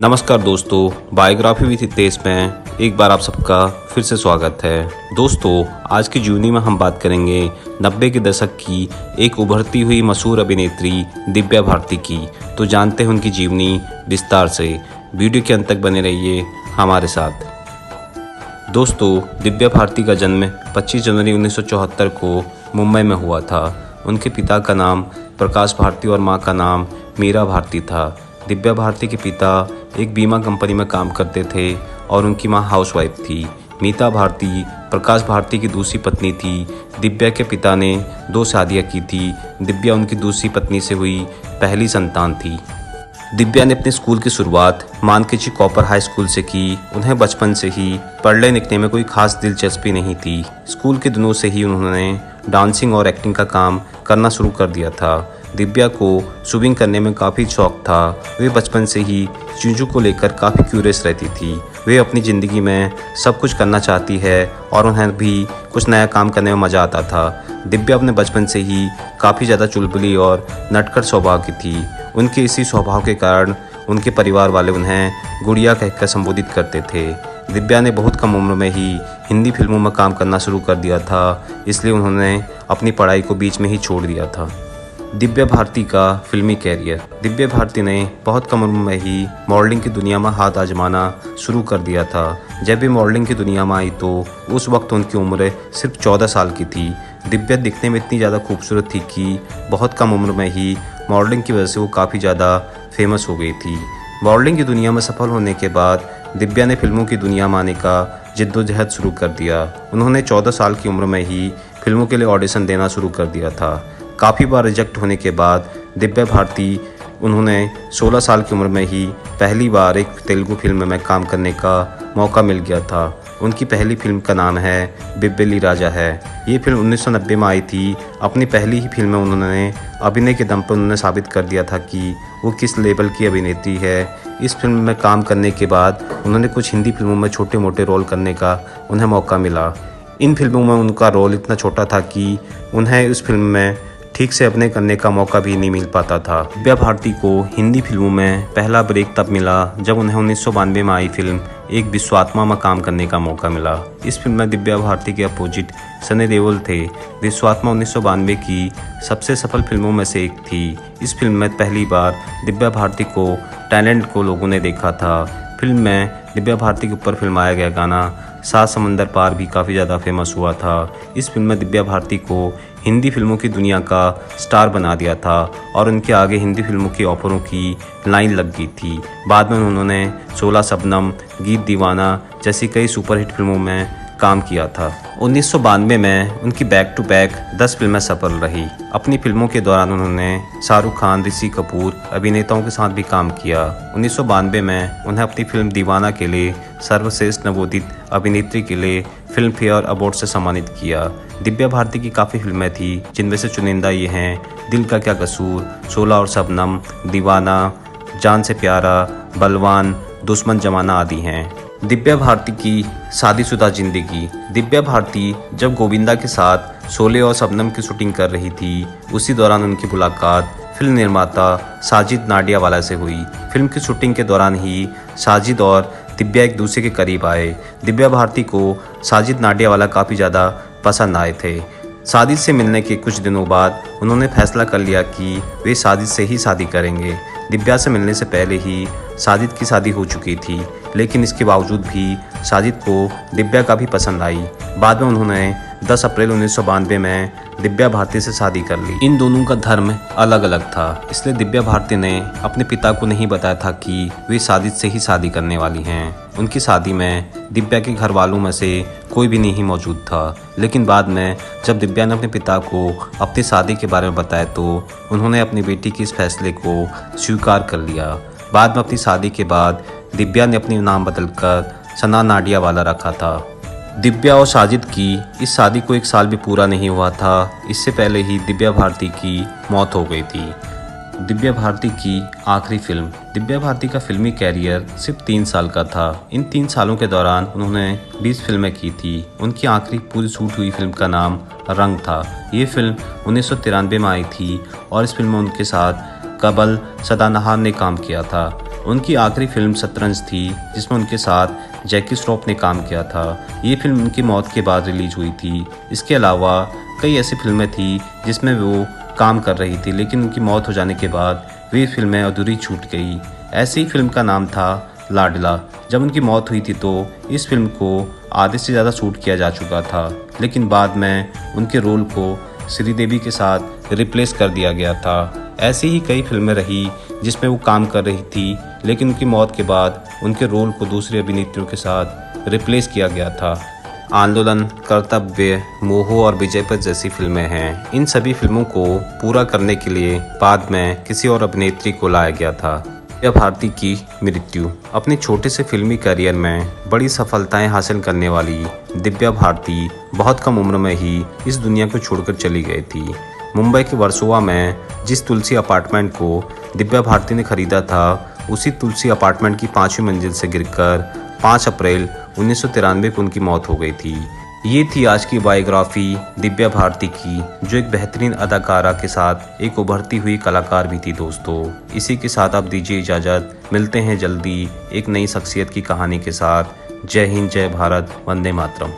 नमस्कार दोस्तों, biography with Hitesh में एक बार आप सबका फिर से स्वागत है। दोस्तों, आज की जीवनी में हम बात करेंगे 90 के दशक की एक उभरती हुई मशहूर अभिनेत्री दिव्या भारती की। तो जानते हैं उनकी जीवनी विस्तार से। वीडियो के अंत तक बने रहिए हमारे साथ। दोस्तों, दिव्या भारती का जन्म 25 जनवरी 1974 को मुंबई में हुआ था। उनके पिता का नाम प्रकाश भारती और मां का नाम मीरा भारती था। दिव्या भारती के पिता एक बीमा कंपनी में काम करते थे और उनकी मां हाउसवाइफ थी। मीता भारती प्रकाश भारती की दूसरी पत्नी थी। दिव्या के पिता ने 2 शादियां की थी। दिव्या उनकी दूसरी पत्नी से हुई पहली संतान थी। दिव्या ने अपने स्कूल की शुरुआत मानकेची कॉपर हाई स्कूल से की। उन्हें बचपन से ही पढ़ने लिखने में कोई खास दिलचस्पी नहीं थी। स्कूल के दिनों से ही उन्होंने डांसिंग और एक्टिंग का काम करना शुरू कर दिया था। दिव्या को स्विमिंग करने में काफ़ी शौक था। वे बचपन से ही चीज़ों को लेकर काफ़ी क्यूरियस रहती थी। वे अपनी ज़िंदगी में सब कुछ करना चाहती है और उन्हें भी कुछ नया काम करने में मज़ा आता था। दिव्या अपने बचपन से ही काफ़ी ज़्यादा चुलबुली और नटखट स्वभाव की थी। उनके इसी स्वभाव के कारण उनके परिवार वाले उन्हें गुड़िया कहकर संबोधित करते थे। दिव्या ने बहुत कम उम्र में ही हिंदी फिल्मों में काम करना शुरू कर दिया था, इसलिए उन्होंने अपनी पढ़ाई को बीच में ही छोड़ दिया था। दिव्या भारती का फिल्मी कैरियर। दिव्या भारती ने बहुत कम उम्र में ही मॉडलिंग की दुनिया में हाथ आजमाना शुरू कर दिया था। जब वे मॉडलिंग की दुनिया में आई तो उस वक्त उनकी उम्र सिर्फ 14 साल की थी। दिव्या दिखने में इतनी ज़्यादा खूबसूरत थी कि बहुत कम उम्र में ही मॉडलिंग की वजह से वो काफ़ी ज़्यादा फेमस हो गई थी। मॉडलिंग की दुनिया में सफल होने के बाद दिव्या ने फिल्मों की दुनिया में आने का जिद्दोजहद शुरू कर दिया। उन्होंने 14 साल की उम्र में ही फिल्मों के लिए ऑडिशन देना शुरू कर दिया था। काफ़ी बार रिजेक्ट होने के बाद दिव्या भारती उन्होंने 16 साल की उम्र में ही पहली बार एक तेलुगु फिल्म में काम करने का मौका मिल गया था। उनकी पहली फिल्म का नाम है बिब्बेली राजा है। ये फिल्म 1990 में आई थी। अपनी पहली ही फिल्म में उन्होंने अभिनय के दम पर उन्होंने साबित कर दिया था कि वो किस लेवल की अभिनेत्री है। इस फिल्म में काम करने के बाद उन्होंने कुछ हिंदी फिल्मों में छोटे मोटे रोल करने का उन्हें मौका मिला। इन फिल्मों में उनका रोल इतना छोटा था कि उन्हें उस फिल्म में ठीक से अभिनय करने का मौका भी नहीं मिल पाता था। दिव्या भारती को हिंदी फिल्मों में पहला ब्रेक तब मिला जब उन्हें 1992 में आई फिल्म एक विश्वात्मा में काम करने का मौका मिला। इस फिल्म में दिव्या भारती के अपोजिट सनी देओल थे। विश्वात्मा 1992 की सबसे सफल फिल्मों में से एक थी। इस फिल्म में पहली बार दिव्या भारती को टैलेंट को लोगों ने देखा था। फिल्म में दिव्या भारती के ऊपर फिल्माया गया गाना 7 समंदर पार भी काफ़ी ज़्यादा फेमस हुआ था। इस फिल्म में दिव्या भारती को हिंदी फिल्मों की दुनिया का स्टार बना दिया था और उनके आगे हिंदी फिल्मों की ऑफरों की लाइन लग गई थी। बाद में उन्होंने 16 शबनम, गीत दीवाना जैसी कई सुपरहिट फिल्मों में काम किया था। 1992 में उनकी बैक टू बैक 10 फिल्में सफल रही। अपनी फिल्मों के दौरान उन्होंने शाहरुख खान, ऋषि कपूर अभिनेताओं के साथ भी काम किया। 1992 में उन्हें अपनी फिल्म दीवाना के लिए सर्वश्रेष्ठ नवोदित अभिनेत्री के लिए फिल्म फेयर अवार्ड से सम्मानित किया। दिव्या भारती की काफ़ी फिल्में थी, जिनमें से चुनिंदा ये हैं दिल का क्या कसूर, 16 और शबनम, दीवाना, जान से प्यारा, बलवान, दुश्मन जमाना आदि हैं। दिव्या भारती की शादीशुदा जिंदगी। दिव्या भारती जब गोविंदा के साथ शोले और शबनम की शूटिंग कर रही थी, उसी दौरान उनकी मुलाकात फिल्म निर्माता साजिद नाडियावाला से हुई। फिल्म की शूटिंग के दौरान ही साजिद और दिव्या एक दूसरे के करीब आए। दिव्या भारती को साजिद नाडियावाला काफ़ी ज़्यादा पसंद आए थे। साजिद से मिलने के कुछ दिनों बाद उन्होंने फैसला कर लिया कि वे साजिद से ही शादी करेंगे। दिव्या से मिलने से पहले ही साजिद की शादी हो चुकी थी, लेकिन इसके बावजूद भी साजिद को दिव्या का भी पसंद आई। बाद में उन्होंने 10 अप्रैल 1992 में दिव्या भारती से शादी कर ली। इन दोनों का धर्म अलग अलग था, इसलिए दिव्या भारती ने अपने पिता को नहीं बताया था कि वे साजिद से ही शादी करने वाली हैं। उनकी शादी में दिव्या के घर वालों में से कोई भी नहीं मौजूद था, लेकिन बाद में जब दिव्या ने अपने पिता को अपनी शादी के बारे में बताया तो उन्होंने अपनी बेटी के इस फैसले को स्वीकार कर लिया। बाद में अपनी शादी के बाद दिव्या ने अपनी नाम बदलकर सना नाडियावाला रखा था। दिव्या और साजिद की इस शादी को 1 साल भी पूरा नहीं हुआ था। इससे पहले ही दिव्या भारती की मौत हो गई थी। दिव्या भारती की आखिरी फिल्म। दिव्या भारती का फिल्मी कैरियर सिर्फ 3 साल का था। इन 3 सालों के दौरान उन्होंने 20 फिल्में की थी। उनकी आखिरी पूरी शूट हुई फिल्म का नाम रंग था। ये फिल्म 1993 में आई थी और इस फिल्म में उनके साथ कबल सदानहार ने काम किया था। उनकी आखिरी फिल्म शतरंज थी, जिसमें उनके साथ जैकी श्रॉफ ने काम किया था। ये फिल्म उनकी मौत के बाद रिलीज हुई थी। इसके अलावा कई ऐसी फिल्में थी जिसमें वो काम कर रही थी, लेकिन उनकी मौत हो जाने के बाद वे फिल्में अधूरी छूट गई। ऐसी ही फिल्म का नाम था लाडला। जब उनकी मौत हुई थी तो इस फिल्म को आधे से ज़्यादा शूट किया जा चुका था, लेकिन बाद में उनके रोल को श्रीदेवी के साथ रिप्लेस कर दिया गया था। ऐसी ही कई फिल्में रही जिसमें वो काम कर रही थी, लेकिन उनकी मौत के बाद उनके रोल को दूसरे अभिनेत्रियों के साथ रिप्लेस किया गया था। आंदोलन, कर्तव्य, मोह और विजयपथ जैसी फिल्में हैं। इन सभी फिल्मों को पूरा करने के लिए बाद में किसी और अभिनेत्री को लाया गया था। दिव्या भारती की मृत्यु। अपने छोटे से फिल्मी करियर में बड़ी सफलताएं हासिल करने वाली दिव्या भारती बहुत कम उम्र में ही इस दुनिया को छोड़कर चली गई थी। मुंबई के वर्सोवा में जिस तुलसी अपार्टमेंट को दिव्या भारती ने खरीदा था, उसी तुलसी अपार्टमेंट की 5वीं मंजिल से गिरकर 5 अप्रैल 1993 को उनकी मौत हो गई थी। ये थी आज की बायोग्राफी दिव्या भारती की, जो एक बेहतरीन अदाकारा के साथ एक उभरती हुई कलाकार भी थी दोस्तों। इसी के साथ आप दीजिए इजाज़त। मिलते हैं जल्दी एक नई शख्सियत की कहानी के साथ। जय हिंद, जय भारत, वंदे मातरम।